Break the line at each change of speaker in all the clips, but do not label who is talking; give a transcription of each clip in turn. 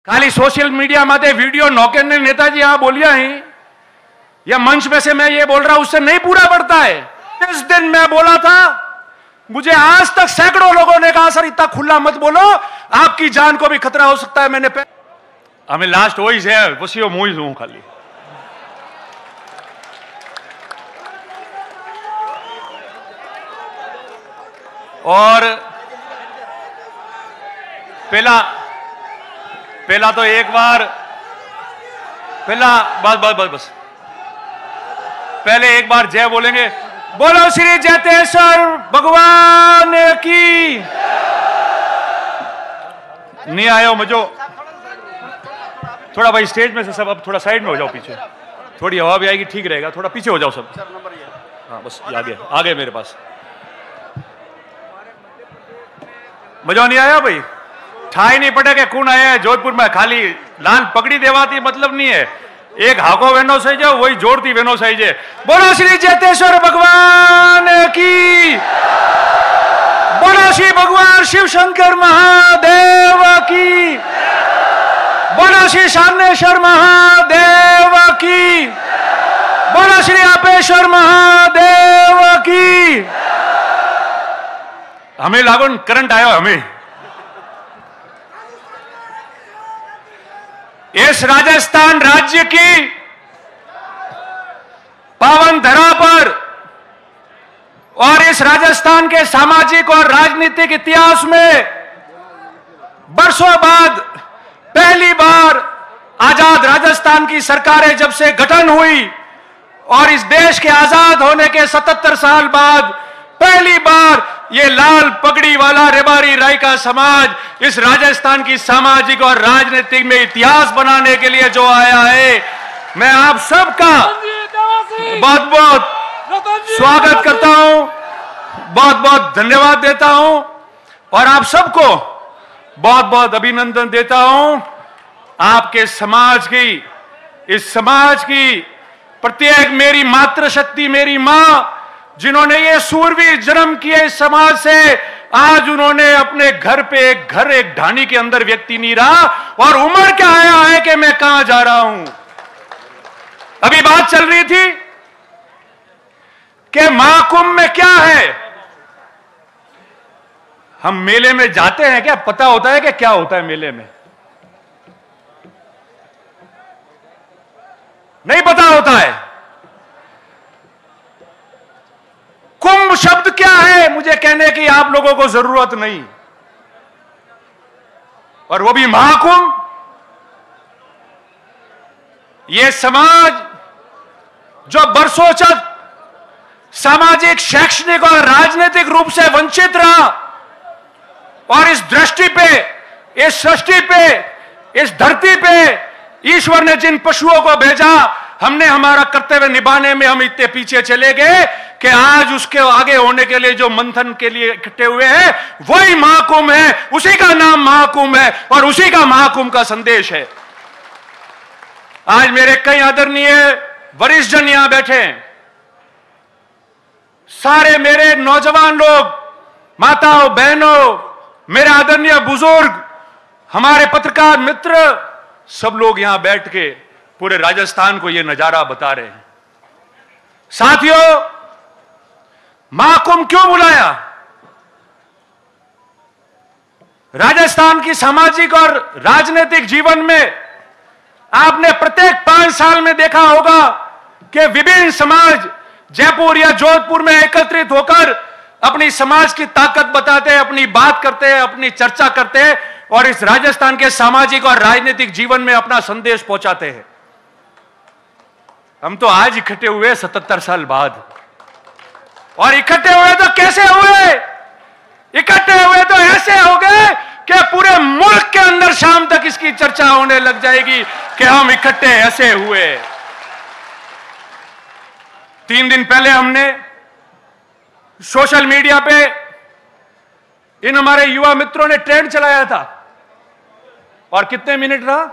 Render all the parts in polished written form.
खाली social media में video नौके ने नेताजी यहां बोलिया ही या मंच में से मैं ये बोल रहा हूं, उससे नहीं पूरा पड़ता है। इस दिन मैं बोला था, मुझे आज तक सैकड़ों लोगों ने कहा सर इतना खुला मत बोलो, आपकी जान को भी खतरा हो सकता है। मैंने हमें लास्ट वही है, बस मुझ हूं खाली। और पहला तो एक बार बस पहले एक बार जय बोलेंगे। बोलो श्री जैतेश्वर भगवान की। नहीं आए हो मजो थोड़ा भाई स्टेज में से सब अब थोड़ा साइड में हो जाओ, पीछे थोड़ी हवा भी आएगी, ठीक रहेगा। थोड़ा पीछे हो जाओ सब। हाँ बस आगे मेरे पास। मजा नहीं आया भाई? ठाई नहीं पड़े के कौन आया है जोधपुर में? खाली लान पकड़ी देवाती मतलब नहीं है, एक हाको वेनो सही जाओ, वही जोड़ती वेनो सही जे। बोलो श्री जैतेश्वर भगवान की। बोलो श्री भगवान शिव शंकर महादेव की। बोलो श्री शानेश्वर महादेव की। बोलो श्री अपेश्वर महादेव की। हमें लागो करंट आयो हमें। इस राजस्थान राज्य की पावन धरा पर और इस राजस्थान के सामाजिक और राजनीतिक इतिहास में बरसों बाद पहली बार आजाद राजस्थान की सरकारें जब से गठन हुई और इस देश के आजाद होने के 77 साल बाद पहली बार ये लाल पगड़ी वाला रेबारी राय का समाज इस राजस्थान की सामाजिक और राजनीतिक में इतिहास बनाने के लिए जो आया है, मैं आप सबका बहुत बहुत स्वागत करता हूं, बहुत बहुत धन्यवाद देता हूं और आप सबको बहुत बहुत अभिनंदन देता हूं। आपके समाज की, इस समाज की प्रत्येक मेरी मातृशक्ति, मेरी मां जिन्होंने ये सूरवीर जन्म किए इस समाज से, आज उन्होंने अपने घर पे एक ढानी के अंदर व्यक्ति नहीं रहा और उम्र क्या आया है कि मैं कहां जा रहा हूं। अभी बात चल रही थी कि महाकुंभ में क्या है। हम मेले में जाते हैं क्या पता होता है कि क्या होता है मेले में? नहीं पता होता है। कुंभ शब्द क्या है मुझे कहने की आप लोगों को जरूरत नहीं, और वो भी महाकुंभ। ये समाज जो बरसों तक सामाजिक, शैक्षणिक और राजनीतिक रूप से वंचित रहा और इस दृष्टि पे, इस सृष्टि पे, इस धरती पे ईश्वर ने जिन पशुओं को भेजा, हमने हमारा कर्तव्य निभाने में हम इतने पीछे चले गए कि आज उसके आगे होने के लिए जो मंथन के लिए इकट्ठे हुए हैं वही महाकुंभ है, उसी का नाम महाकुंभ है और उसी का महाकुंभ का संदेश है। आज मेरे कई आदरणीय वरिष्ठ जन यहां बैठे हैं, सारे मेरे नौजवान लोग, माताओं बहनों, मेरे आदरणीय बुजुर्ग, हमारे पत्रकार मित्र, सब लोग यहां बैठ के पूरे राजस्थान को यह नजारा बता रहे हैं। साथियों, महाकुंभ क्यों बुलाया? राजस्थान की सामाजिक और राजनीतिक जीवन में आपने प्रत्येक 5 साल में देखा होगा कि विभिन्न समाज जयपुर या जोधपुर में एकत्रित होकर अपनी समाज की ताकत बताते हैं, अपनी बात करते हैं, अपनी चर्चा करते हैं और इस राजस्थान के सामाजिक और राजनीतिक जीवन में अपना संदेश पहुंचाते हैं। हम तो आज इकट्ठे हुए 77 साल बाद, और इकट्ठे हुए तो कैसे हुए? इकट्ठे हुए तो ऐसे हो गए कि पूरे मुल्क के अंदर शाम तक इसकी चर्चा होने लग जाएगी कि हम इकट्ठे ऐसे हुए। 3 दिन पहले हमने सोशल मीडिया पे इन हमारे युवा मित्रों ने ट्रेंड चलाया था और कितने मिनट रहा?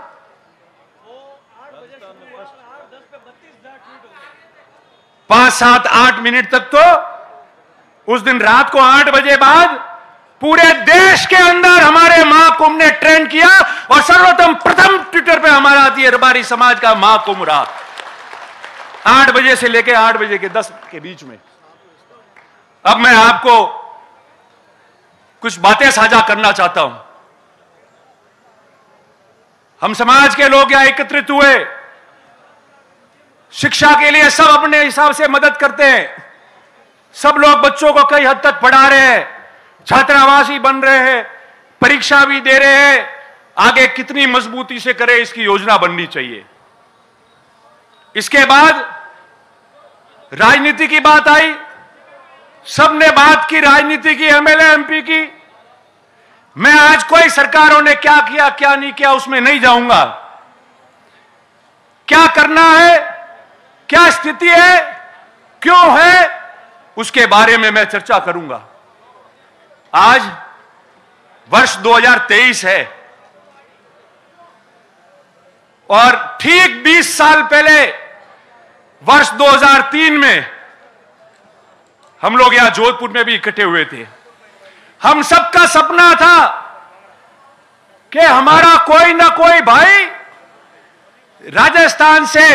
5, 7, 8 मिनट तक। तो उस दिन रात को 8 बजे बाद पूरे देश के अंदर हमारे महाकुंभ ने ट्रेंड किया और सर्वोत्तम प्रथम ट्विटर पे हमारा आती है रबारी समाज का महाकुंभ रहा 8 बजे से लेकर 8 बजे के 10 के बीच में। अब मैं आपको कुछ बातें साझा करना चाहता हूं। हम समाज के लोग यहां एकत्रित हुए, शिक्षा के लिए सब अपने हिसाब से मदद करते हैं, सब लोग बच्चों को कई हद तक पढ़ा रहे हैं, छात्रावासी बन रहे हैं, परीक्षा भी दे रहे हैं। आगे कितनी मजबूती से करें इसकी योजना बननी चाहिए। इसके बाद राजनीति की बात आई, सबने बात की राजनीति की, एमएलए एमपी की। मैं आज कोई सरकारों ने क्या किया क्या नहीं किया उसमें नहीं जाऊंगा। क्या करना है, क्या स्थिति है, क्यों है, उसके बारे में मैं चर्चा करूंगा। आज वर्ष 2023 है और ठीक 20 साल पहले वर्ष 2003 में हम लोग यहां जोधपुर में भी इकट्ठे हुए थे। हम सबका सपना था कि हमारा कोई ना कोई भाई राजस्थान से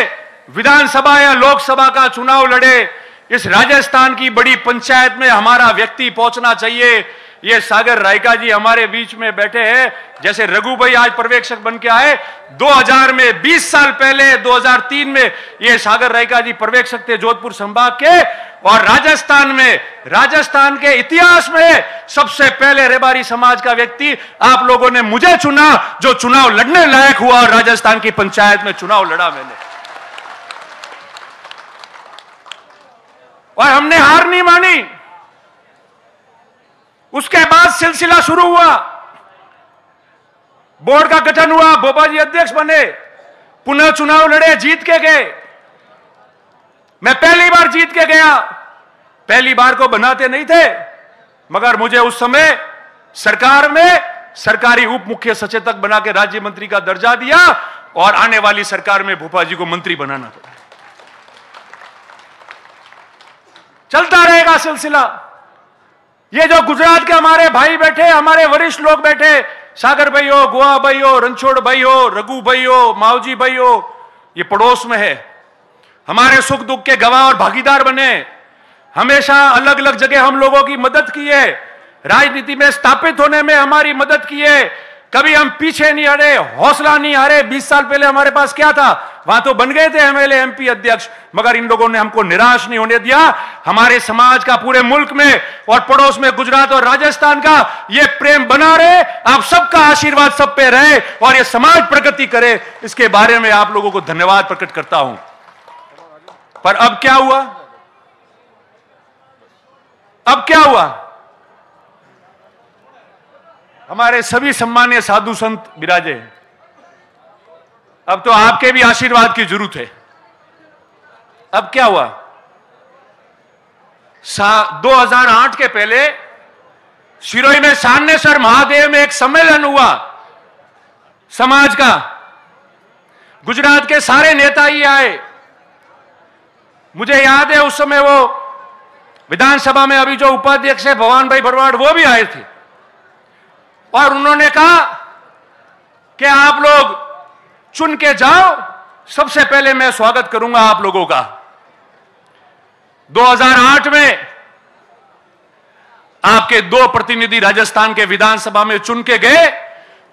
विधानसभा या लोकसभा का चुनाव लड़े। इस राजस्थान की बड़ी पंचायत में हमारा व्यक्ति पहुंचना चाहिए। ये सागर रायका जी हमारे बीच में बैठे हैं, जैसे रघु भाई आज पर्यवेक्षक बन के आए। 2000 में 20 साल पहले 2003 में ये सागर रायका जी पर्यवेक्षक थे जोधपुर संभाग के। और राजस्थान के इतिहास में सबसे पहले रेबारी समाज का व्यक्ति आप लोगों ने मुझे चुना, जो चुनाव लड़ने लायक हुआ और राजस्थान की पंचायत में चुनाव लड़ा मैंने। और हमने हार नहीं मानी। उसके बाद सिलसिला शुरू हुआ, बोर्ड का गठन हुआ, बोबा जी अध्यक्ष बने, पुनः चुनाव लड़े, जीत के गए। मैं पहली बार जीत के गया। पहली बार को बनाते नहीं थे, मगर मुझे उस समय सरकार में सरकारी उप मुख्य सचेतक बना के राज्य मंत्री का दर्जा दिया और आने वाली सरकार में भोपा जी को मंत्री बनाना पड़ा। चलता रहेगा सिलसिला। ये जो गुजरात के हमारे भाई बैठे, हमारे वरिष्ठ लोग बैठे, सागर भाई हो, गोवा भाई हो, रणछोड़ भाई हो, रघु भाई हो, मावजी भाई हो, ये पड़ोस में है। हमारे सुख दुख के गवाह और भागीदार बने। हमेशा अलग अलग जगह हम लोगों की मदद की है, राजनीति में स्थापित होने में हमारी मदद की है। कभी हम पीछे नहीं हटे, हौसला नहीं हारे। 20 साल पहले हमारे पास क्या था, वहां तो बन गए थे एमएलए एमपी अध्यक्ष, मगर इन लोगों ने हमको निराश नहीं होने दिया। हमारे समाज का पूरे मुल्क में और पड़ोस में गुजरात और राजस्थान का ये प्रेम बना रहे। आप सबका आशीर्वाद सब पे रहे और ये समाज प्रगति करे, इसके बारे में आप लोगों को धन्यवाद प्रकट करता हूं। पर अब क्या हुआ, अब क्या हुआ? हमारे सभी सम्मानीय साधु संत विराजे हैं। अब तो आपके भी आशीर्वाद की जरूरत है। अब क्या हुआ? 2008 के पहले सिरोही में सामनेश्वर महादेव में एक सम्मेलन हुआ समाज का। गुजरात के सारे नेता ही आए। मुझे याद है उस समय वो विधानसभा में अभी जो उपाध्यक्ष है भगवान भाई भरवाड़, वो भी आए थे और उन्होंने कहा कि आप लोग चुन के जाओ, सबसे पहले मैं स्वागत करूंगा आप लोगों का। 2008 में आपके 2 प्रतिनिधि राजस्थान के विधानसभा में चुन के गए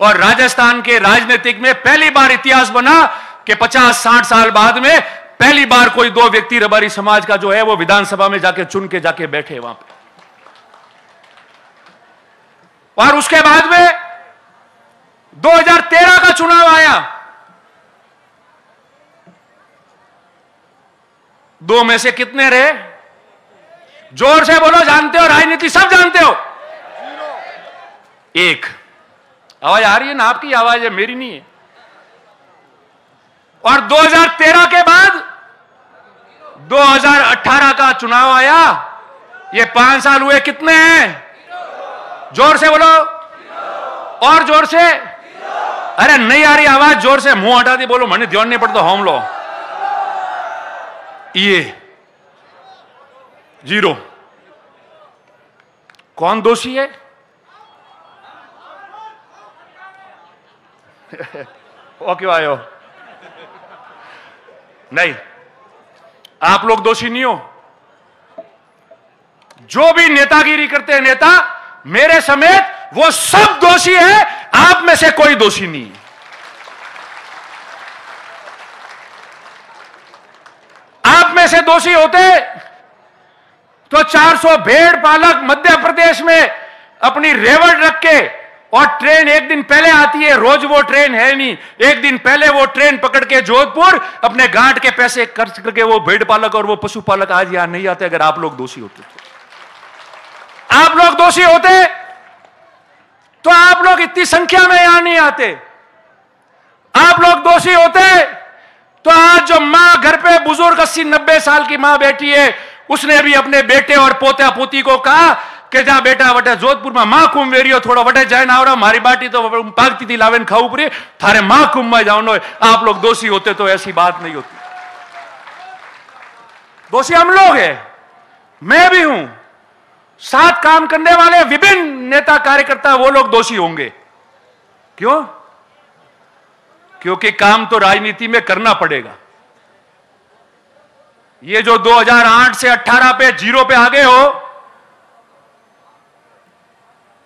और राजस्थान के राजनीतिक में पहली बार इतिहास बना कि 50-60 साल बाद में पहली बार कोई 2 व्यक्ति रबारी समाज का जो है वो विधानसभा में जाके चुन के जाके बैठे वहां पे। और उसके बाद में 2013 का चुनाव आया। 2 में से कितने रहे? जोर से बोलो, जानते हो राजनीति सब जानते हो? 1। आवाज आ रही है ना? आपकी आवाज है, मेरी नहीं है। और 2013 के बाद 2018 का चुनाव आया। ये 5 साल हुए, कितने हैं? जोर से बोलो, और जोर से। अरे नहीं आ रही आवाज, जोर से। मुंह हटा दी बोलो, मने ध्यान नहीं पड़ता हम लो। ये 0। कौन दोषी है? वो क्यों आए हो? नहीं, आप लोग दोषी नहीं हो। जो भी नेतागिरी करते हैं नेता, मेरे समेत, वो सब दोषी है। आप में से कोई दोषी नहीं है। आप में से दोषी होते तो 400 भेड़ पालक मध्य प्रदेश में अपनी रेवड़ रख के, और ट्रेन एक दिन पहले आती है, रोज वो ट्रेन है नहीं, एक दिन पहले वो ट्रेन पकड़ के जोधपुर अपने गांठ के पैसे खर्च करके वो भेड़ पालक और वो पशुपालक आज यहां नहीं आते। अगर आप लोग दोषी होते तो, आप लोग दोषी होते तो आप लोग इतनी संख्या में यहां नहीं आते। आप लोग दोषी होते तो आज जो मां घर पे बुजुर्ग 80-90 साल की मां बैठी है, उसने भी अपने बेटे और पोता पोती को कहा कि जा बेटा वटे जोधपुर में मां कुंभ वेरियो थोड़ा वटे जाए ना, और मारी बाटी तो पागती थी लावेन खाऊ पूरी थारे मां कुंभ में जाओ। आप लोग दोषी होते तो ऐसी बात नहीं होती। दोषी हम लोग हैं, मैं भी हूं, साथ काम करने वाले विभिन्न नेता कार्यकर्ता, वो लोग दोषी होंगे। क्यों? क्योंकि काम तो राजनीति में करना पड़ेगा। ये जो 2008 से 18 पे जीरो पे आ गए हो,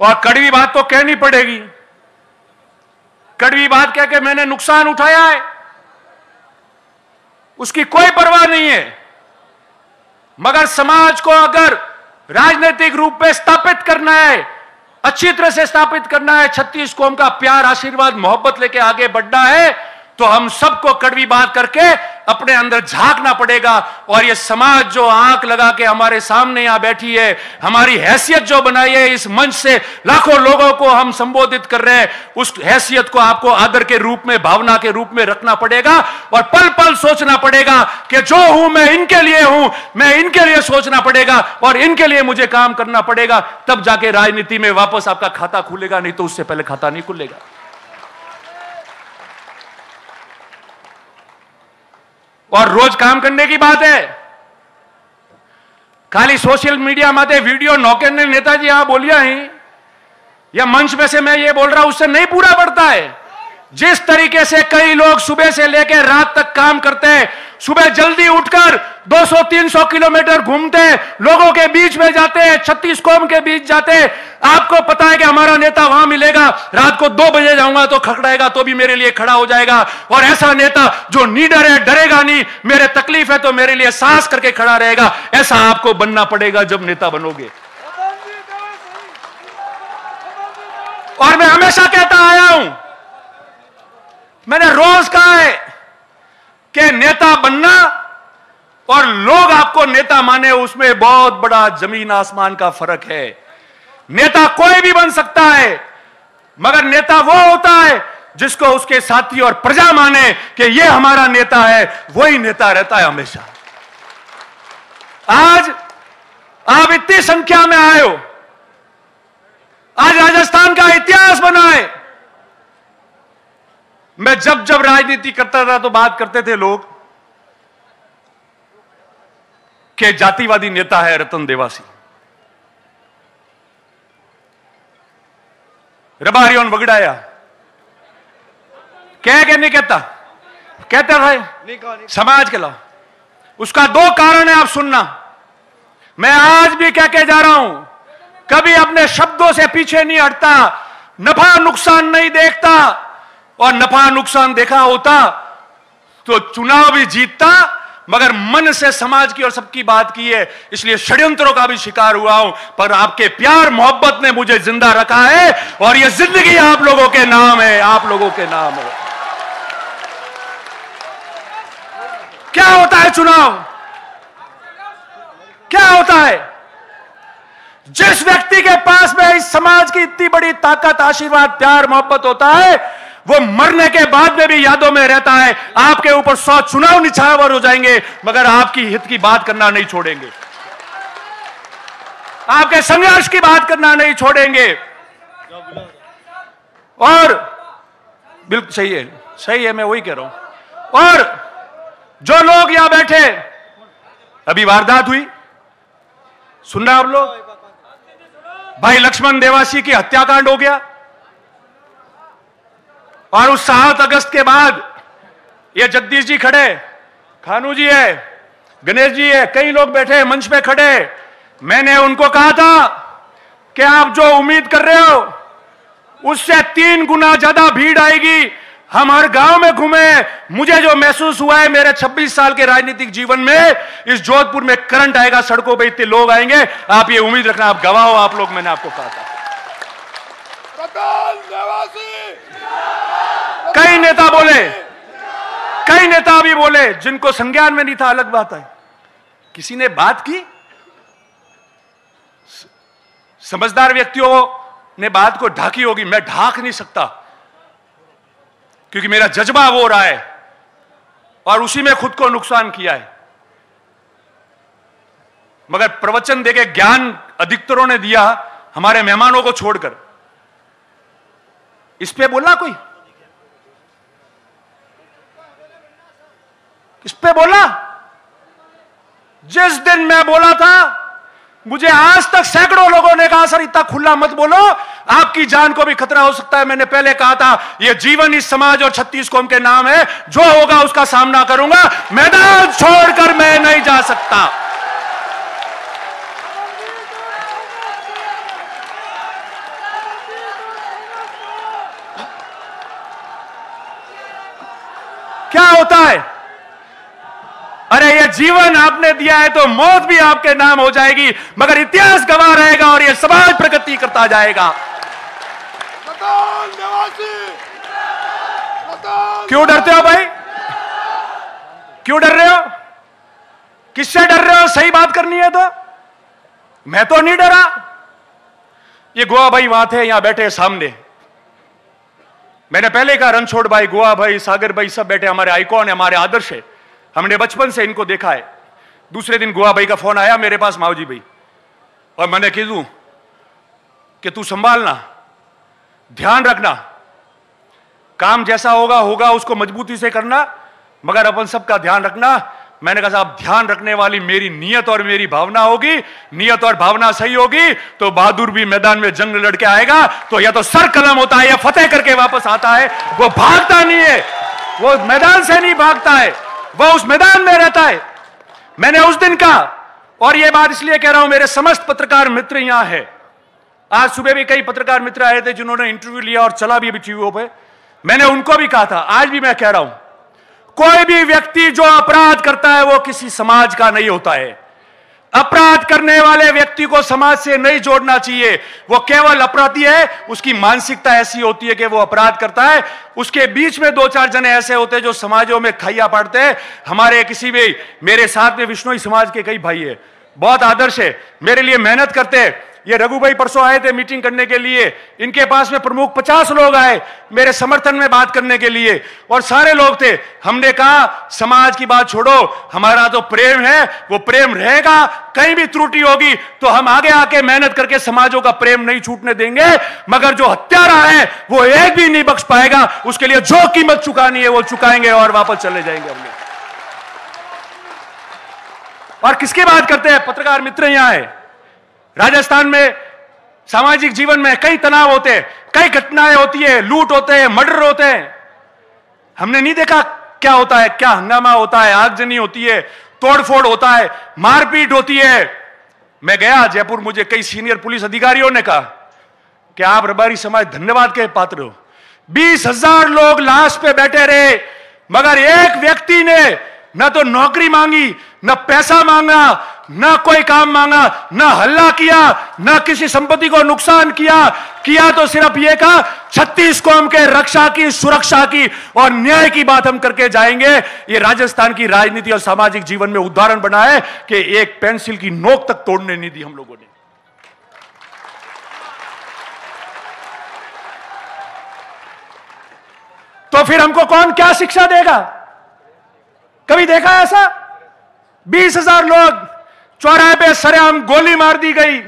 और कड़वी बात तो कहनी पड़ेगी। कड़वी बात कह के मैंने नुकसान उठाया है, उसकी कोई परवाह नहीं है। मगर समाज को अगर राजनीतिक रूप में स्थापित करना है, अच्छी तरह से स्थापित करना है, 36 कौम का प्यार, आशीर्वाद, मोहब्बत लेके आगे बढ़ना है, तो हम सबको कड़वी बात करके अपने अंदर झांकना पड़ेगा। और ये समाज जो आंख लगा के हमारे सामने यहां बैठी है, हमारी हैसियत जो बनाई है, इस मंच से लाखों लोगों को हम संबोधित कर रहे हैं, उस हैसियत को आपको आदर के रूप में, भावना के रूप में रखना पड़ेगा। और पल पल सोचना पड़ेगा कि जो हूं मैं इनके लिए हूं, मैं इनके लिए सोचना पड़ेगा और इनके लिए मुझे काम करना पड़ेगा। तब जाके राजनीति में वापस आपका खाता खुलेगा, नहीं तो उससे पहले खाता नहीं खुलेगा। और रोज काम करने की बात है, खाली सोशल मीडिया माते वीडियो नौके ने नेताजी यहां बोलिया ही, या मंच में से मैं ये बोल रहा हूं, उससे नहीं पूरा पड़ता है। जिस तरीके से कई लोग सुबह से लेकर रात तक काम करते हैं, सुबह जल्दी उठकर 200-300 किलोमीटर घूमते, लोगों के बीच में जाते हैं, 36 कौम के बीच जाते हैं। आपको पता है कि हमारा नेता वहां मिलेगा, रात को 2 बजे जाऊंगा तो खड़खड़ाएगा तो भी मेरे लिए खड़ा हो जाएगा। और ऐसा नेता जो निडर है, डरेगा नहीं, मेरे तकलीफ है तो मेरे लिए सांस करके खड़ा रहेगा, ऐसा आपको बनना पड़ेगा जब नेता बनोगे। और मैं हमेशा कहता आया हूं, मैंने रोज कहा है कि नेता बनना और लोग आपको नेता माने, उसमें बहुत बड़ा जमीन आसमान का फर्क है। नेता कोई भी बन सकता है, मगर नेता वो होता है जिसको उसके साथी और प्रजा माने कि ये हमारा नेता है, वही नेता रहता है हमेशा। आज आप इतनी संख्या में आए हो, आज राजस्थान का इतिहास बना है। मैं जब जब राजनीति करता था तो बात करते थे लोग कि जातिवादी नेता है रतन देवासी, रबारियों बगड़ाया, कह के नहीं कहता, कहता था समाज के लाओ। उसका 2 कारण है, आप सुनना। मैं आज भी कह के जा रहा हूं, कभी अपने शब्दों से पीछे नहीं हटता, नफा नुकसान नहीं देखता, और नफा नुकसान देखा होता तो चुनाव भी जीतता, मगर मन से समाज की और सबकी बात की है, इसलिए षड्यंत्रों का भी शिकार हुआ हूं। पर आपके प्यार मोहब्बत ने मुझे जिंदा रखा है, और यह जिंदगी आप लोगों के नाम है, आप लोगों के नाम है। क्या होता है चुनाव? क्या होता है? जिस व्यक्ति के पास में इस समाज की इतनी बड़ी ताकत, आशीर्वाद, प्यार, मोहब्बत होता है, वो मरने के बाद में भी यादों में रहता है। आपके ऊपर 100 चुनाव निछावर हो जाएंगे, मगर आपकी हित की बात करना नहीं छोड़ेंगे, आपके संघर्ष की बात करना नहीं छोड़ेंगे। और बिल्कुल सही है, मैं वही कह रहा हूं। और जो लोग यहां बैठे, अभी वारदात हुई, सुन रहे आप लोग, भाई लक्ष्मण देवासी की हत्याकांड हो गया, और उस 7 अगस्त के बाद ये जगदीश जी खड़े, खानू जी है, गणेश जी है, कई लोग बैठे मंच पे खड़े। मैंने उनको कहा था कि आप जो उम्मीद कर रहे हो उससे 3 गुना ज्यादा भीड़ आएगी। हम हर गांव में घूमे, मुझे जो महसूस हुआ है मेरे 26 साल के राजनीतिक जीवन में, इस जोधपुर में करंट आएगा, सड़कों पे इतने लोग आएंगे, आप ये उम्मीद रखना, आप गवाह हो आप लोग। मैंने आपको कहा था। कई नेता बोले, कई नेता भी बोले जिनको संज्ञान में नहीं था, अलग बात है। किसी ने बात की, समझदार व्यक्तियों ने बात को ढाकी होगी, मैं ढाक नहीं सकता क्योंकि मेरा जज्बा वो रहा है और उसी में खुद को नुकसान किया है। मगर प्रवचन देके ज्ञान अधिकतरों ने दिया, हमारे मेहमानों को छोड़कर। इस पे बोला कोई? इस पे बोला? जिस दिन मैं बोला था, मुझे आज तक सैकड़ों लोगों ने कहा सर इतना खुला मत बोलो, आपकी जान को भी खतरा हो सकता है। मैंने पहले कहा था यह जीवन इस समाज और 36 कौम के नाम है, जो होगा उसका सामना करूंगा, मैदान छोड़कर मैं नहीं जा सकता। क्या होता है? अरे ये जीवन आपने दिया है तो मौत भी आपके नाम हो जाएगी, मगर इतिहास गवाह रहेगा और ये समाज प्रगति करता जाएगा। क्यों डरते हो भाई? क्यों डर रहे हो? किससे डर रहे हो? सही बात करनी है तो। मैं तो नहीं डरा। ये गोवा भाई वहां थे, यहां बैठे सामने। मैंने पहले कहा रणछोड़ भाई, गोवा भाई, सागर भाई सब बैठे, हमारे आइकॉन है, हमारे आदर्श है, हमने बचपन से इनको देखा है। दूसरे दिन गोवा भाई का फोन आया मेरे पास, माओजी भाई, और मैंने कह दूं कि तू संभालना, ध्यान रखना, काम जैसा होगा होगा, उसको मजबूती से करना, मगर अपन सबका ध्यान रखना। मैंने कहा साहब ध्यान रखने वाली मेरी नियत और मेरी भावना होगी, नियत और भावना सही होगी तो बहादुर भी मैदान में जंग लड़के आएगा, तो या तो सर कलम होता है या फतेह करके वापस आता है। वो भागता नहीं है, वो मैदान से नहीं भागता है, वो उस मैदान में रहता है। मैंने उस दिन कहा, और यह बात इसलिए कह रहा हूं, मेरे समस्त पत्रकार मित्र यहां है। आज सुबह भी कई पत्रकार मित्र आए थे जिन्होंने इंटरव्यू लिया और चला भी टीवी पे। मैंने उनको भी कहा था, आज भी मैं कह रहा हूं, कोई भी व्यक्ति जो अपराध करता है वो किसी समाज का नहीं होता है। अपराध करने वाले व्यक्ति को समाज से नहीं जोड़ना चाहिए, वो केवल अपराधी है, उसकी मानसिकता ऐसी होती है कि वो अपराध करता है। उसके बीच में 2-4 जने ऐसे होते हैं जो समाजों में खैया पाड़ते हैं। हमारे किसी भी, मेरे साथ में विश्नोई समाज के कई भाई है, बहुत आदर्श है, मेरे लिए मेहनत करते हैं। ये रघु भाई परसों आए थे मीटिंग करने के लिए, इनके पास में प्रमुख 50 लोग आए मेरे समर्थन में बात करने के लिए, और सारे लोग थे। हमने कहा समाज की बात छोड़ो, हमारा तो प्रेम है, वो प्रेम रहेगा। कहीं भी त्रुटि होगी तो हम आगे आके मेहनत करके समाजों का प्रेम नहीं छूटने देंगे, मगर जो हत्यारा है वो एक भी नहीं बख्श पाएगा। उसके लिए जो कीमत चुकानी है वो चुकाएंगे और वापस चले जाएंगे हम लोग। और किसकी बात करते हैं? पत्रकार मित्र यहां है। राजस्थान में सामाजिक जीवन में कई तनाव होते हैं, कई घटनाएं होती है, लूट होते हैं, मर्डर होते हैं। हमने नहीं देखा क्या होता है, क्या हंगामा होता है, आगजनी होती है, तोड़फोड़ होता है, मारपीट होती है। मैं गया जयपुर, मुझे कई सीनियर पुलिस अधिकारियों ने कहा कि आप रबारी समाज धन्यवाद के पात्र हो। 20,000 लोग लाश पे बैठे रहे, मगर एक व्यक्ति ने न तो नौकरी मांगी, न पैसा मांगा, न कोई काम मांगा, न हल्ला किया, न किसी संपत्ति को नुकसान किया तो सिर्फ यह कहा 36 कौम के रक्षा की, सुरक्षा की और न्याय की बात हम करके जाएंगे। ये राजस्थान की राजनीति और सामाजिक जीवन में उदाहरण बना है कि एक पेंसिल की नोक तक तोड़ने नहीं दी हम लोगों ने। तो फिर हमको कौन क्या शिक्षा देगा? कभी देखा है ऐसा? 20,000 लोग चौराहे पे सरेआम गोली मार दी गई,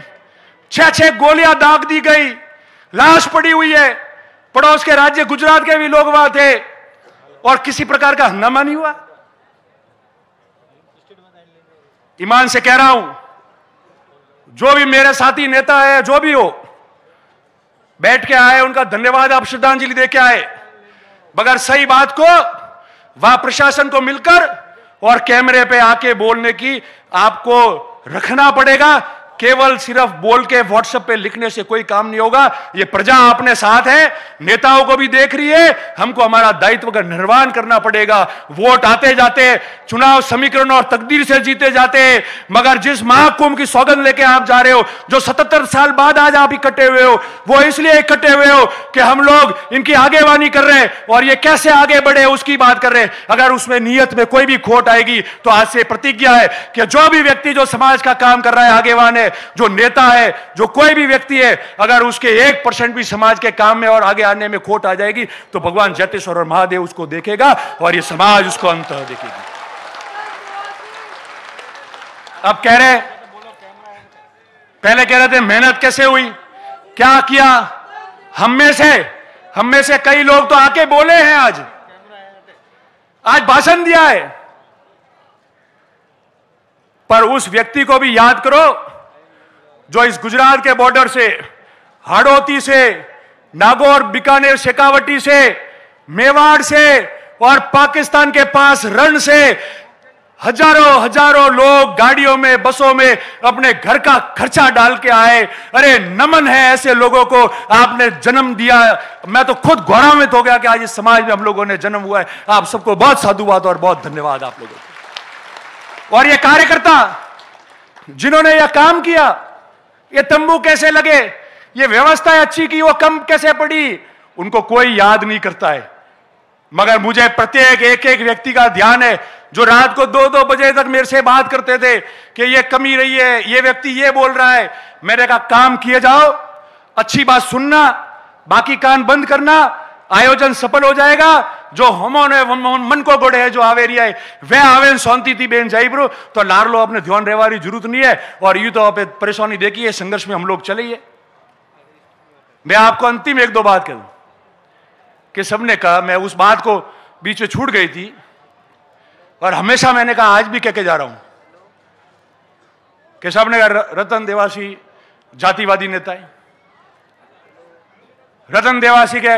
6-6 गोलियां दाग दी गई, लाश पड़ी हुई है। पड़ोस के राज्य गुजरात के भी लोग वहां थे और किसी प्रकार का हंगामा नहीं हुआ। ईमान से कह रहा हूं, जो भी मेरे साथी नेता है, जो भी हो, बैठ के आए, उनका धन्यवाद, आप श्रद्धांजलि दे के आए। मगर सही बात को वहां प्रशासन को मिलकर और कैमरे पे आके बोलने की आपको रखना पड़ेगा। केवल सिर्फ बोल के व्हाट्सएप पे लिखने से कोई काम नहीं होगा। ये प्रजा अपने साथ है, नेताओं को भी देख रही है, हमको हमारा दायित्व का निर्वहन करना पड़ेगा। वोट आते जाते, चुनाव समीकरण और तकदीर से जीते जाते, मगर जिस महाकुंभ की सौगंध लेके आप जा रहे हो, जो 77 साल बाद आज आप इकट्ठे हुए हो, वो इसलिए इकट्ठे हुए हो कि हम लोग इनकी आगेवानी कर रहे हैं और ये कैसे आगे बढ़े उसकी बात कर रहे हैं। अगर उसमें नीयत में कोई भी खोट आएगी तो आज से प्रतिज्ञा है कि जो भी व्यक्ति जो समाज का काम कर रहा है, आगेवान है, जो नेता है, जो कोई भी व्यक्ति है, अगर उसके 1% भी समाज के काम में और आगे आने में खोट आ जाएगी तो भगवान जटेश्वर और महादेव उसको देखेगा और ये समाज उसको अंत देखेगी। अब कह रहे, पहले कह रहे थे मेहनत कैसे हुई, क्या किया। हम में से कई लोग तो आके बोले हैं, आज भाषण दिया है, पर उस व्यक्ति को भी याद करो जो इस गुजरात के बॉर्डर से, हाड़ौती से, नागौर, बीकानेर, शेखावटी से, मेवाड़ से और पाकिस्तान के पास रण से हजारों लोग गाड़ियों में, बसों में अपने घर का खर्चा डाल के आए। अरे नमन है ऐसे लोगों को, आपने जन्म दिया। मैं तो खुद गौरवान्वित हो गया कि आज इस समाज में हम लोगों ने जन्म हुआ है। आप सबको बहुत साधुवाद और बहुत धन्यवाद आप लोगों को। और ये कार्यकर्ता जिन्होंने यह काम किया, ये तंबू कैसे लगे, ये व्यवस्था अच्छी की, वो कम कैसे पड़ी, उनको कोई याद नहीं करता है। मगर मुझे प्रत्येक एक व्यक्ति का ध्यान है जो रात को 2-2 बजे तक मेरे से बात करते थे कि ये कमी रही है, ये व्यक्ति ये बोल रहा है। मैंने कहा काम किए जाओ, अच्छी बात सुनना, बाकी कान बंद करना, आयोजन सफल हो जाएगा। जो हमोने मन को गोड़े है, जो आवेरी है वह आवे शांति थी बेन जाइब्रो तो लार लो, अपने ध्यान रहवारी जरूरत नहीं है। और यू तो आप परेशानी देखी है, संघर्ष में हम लोग चले ही है। मैं आपको अंतिम 1-2 बात कह दूं कि सबने कहा, मैं उस बात को बीच में छूट गई थी और हमेशा मैंने कहा, आज भी कह के जा रहा हूं कि सबने कहा रतन देवासी जातिवादी नेता है। रतन देवासी के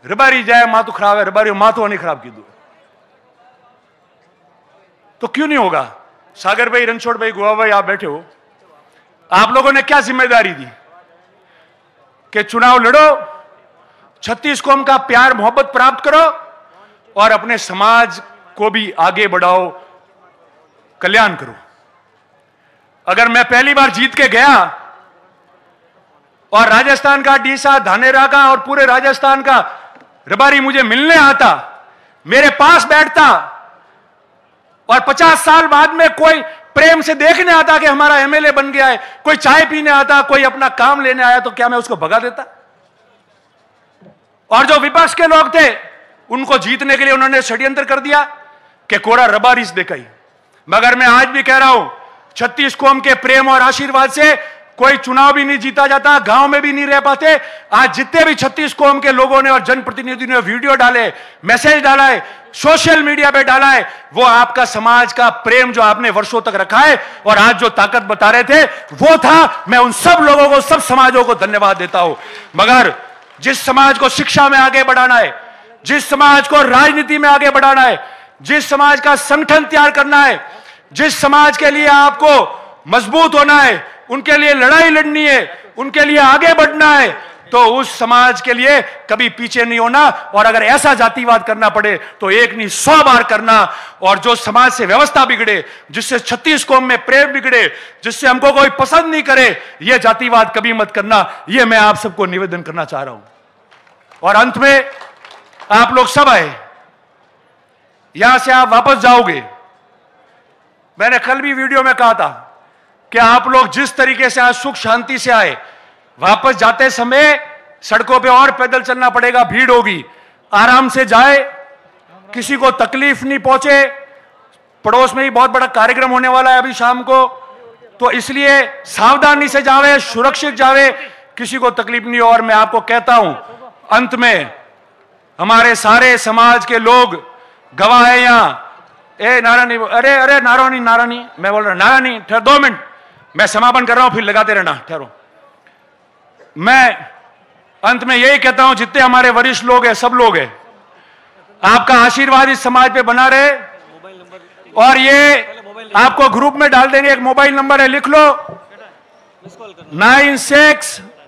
रबारी जाए माँ तो खराब है, रबारी माँ तो नहीं खराब की दो तो क्यों नहीं होगा। सागर भाई, रणछोड़ भाई, गुआ भाई, आप बैठे हो, आप लोगों ने क्या जिम्मेदारी दी कि चुनाव लड़ो, 36 कौम का प्यार मोहब्बत प्राप्त करो और अपने समाज को भी आगे बढ़ाओ, कल्याण करो। अगर मैं पहली बार जीत के गया और राजस्थान का डीसा, धानेरा का और पूरे राजस्थान का रबारी मुझे मिलने आता, मेरे पास बैठता और 50 साल बाद में कोई प्रेम से देखने आता कि हमारा एमएलए बन गया है, कोई चाय पीने आता, कोई अपना काम लेने आया, तो क्या मैं उसको भगा देता। और जो विपक्ष के लोग थे उनको जीतने के लिए उन्होंने षड्यंत्र कर दिया कि कोरा रबारी से देखाई। मगर मैं आज भी कह रहा हूं, 36 कौम के प्रेम और आशीर्वाद से कोई चुनाव भी नहीं जीता जाता, गांव में भी नहीं रह पाते। आज जितने भी 36 कौम के लोगों ने और जनप्रतिनिधियों ने वीडियो डाले, मैसेज डाला है, सोशल मीडिया पे डाला है, वो आपका समाज का प्रेम जो आपने वर्षों तक रखा है और आज जो ताकत बता रहे थे वो था। मैं उन सब लोगों को, सब समाजों को धन्यवाद देता हूं। मगर जिस समाज को शिक्षा में आगे बढ़ाना है, जिस समाज को राजनीति में आगे बढ़ाना है, जिस समाज का संगठन तैयार करना है, जिस समाज के लिए आपको मजबूत होना है, उनके लिए लड़ाई लड़नी है, उनके लिए आगे बढ़ना है, तो उस समाज के लिए कभी पीछे नहीं होना। और अगर ऐसा जातिवाद करना पड़े तो एक नहीं 100 बार करना। और जो समाज से व्यवस्था बिगड़े, जिससे 36 कौम में प्रेम बिगड़े, जिससे हमको कोई पसंद नहीं करे, यह जातिवाद कभी मत करना। यह मैं आप सबको निवेदन करना चाह रहा हूं। और अंत में आप लोग सब आए, यहां से आप वापस जाओगे। मैंने कल भी वीडियो में कहा था कि आप लोग जिस तरीके से आज सुख शांति से आए, वापस जाते समय सड़कों पे और पैदल चलना पड़ेगा, भीड़ होगी। आराम से जाए, किसी को तकलीफ नहीं पहुंचे। पड़ोस में ही बहुत बड़ा कार्यक्रम होने वाला है अभी शाम को, तो इसलिए सावधानी से जावे, सुरक्षित जावे, किसी को तकलीफ नहीं हो। और मैं आपको कहता हूं, अंत में हमारे सारे समाज के लोग गवाह है यहां। नारायणी, अरे नारायणी, मैं बोल रहा नारायणी, ठहर 2 मिनट, मैं समापन कर रहा हूं, फिर लगाते रहना, ठहरो। मैं अंत में यही कहता हूं, जितने हमारे वरिष्ठ लोग हैं, सब लोग हैं, आपका आशीर्वाद इस समाज पे बना रहे। और ये आपको ग्रुप में डाल देंगे, एक मोबाइल नंबर है, लिख लो 96